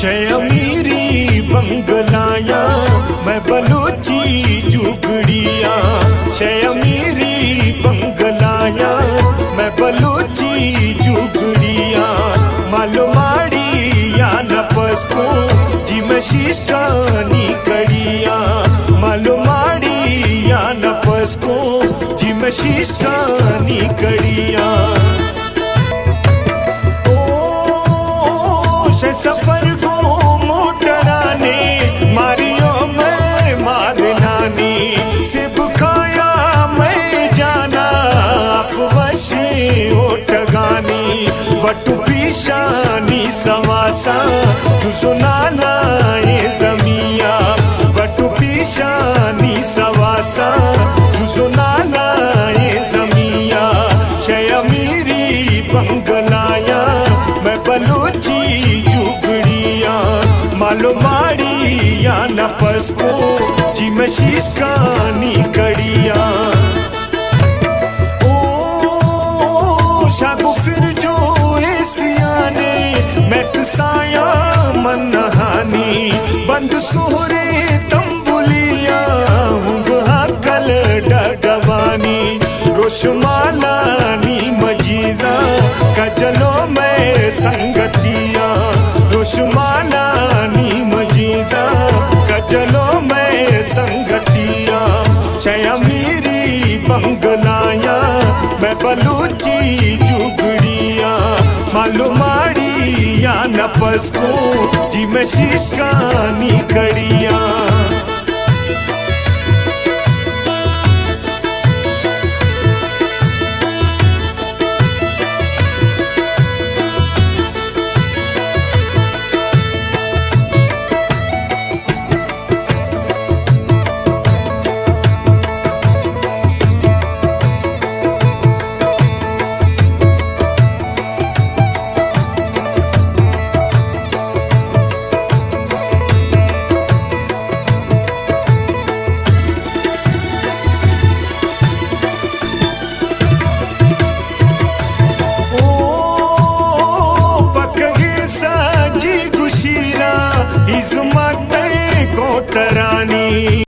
शय अमीरी बंगलाया मैं बलूची जुगड़िया। शय अमीरी बंगलाया मैं बलूची जुगड़िया। मालो माड़ी या नपस को जी मैं शीश कानी कड़िया। मालो माड़ी या नपस को जी मैं शीश कानी कड़िया। सफर को मोटराने मारियो मैं मादनानी से बुखाया मैं जाना अफवशे ओटगानी। वटु पीशानी सवासा जुजो नाला ये जमिया। वटु पीशानी सवासा जुजो नाला ये जमिया। शय अमीरी बंगलाया मैं बलूची जुगड़िया। मालो माड़ी या नपस को जी मैं शीश कानी कड़िया। ओ शागो फिर जो एसियाने मैं तसाया मन नहानी। बंद सोहरे तंबुलिया हुंगा कल डगवानी। रोशमाला नी मजीदा कजलो मैं संगतिया। रोशमाला नी मजीदा कजलो मैं संगतिया। शय अमीरी बंगलाया मैं बलूची जुगड़िया। मालो माड़ी या नपस को जी मैं शीश कानी कड़िया। इज़्मत कोटरानी।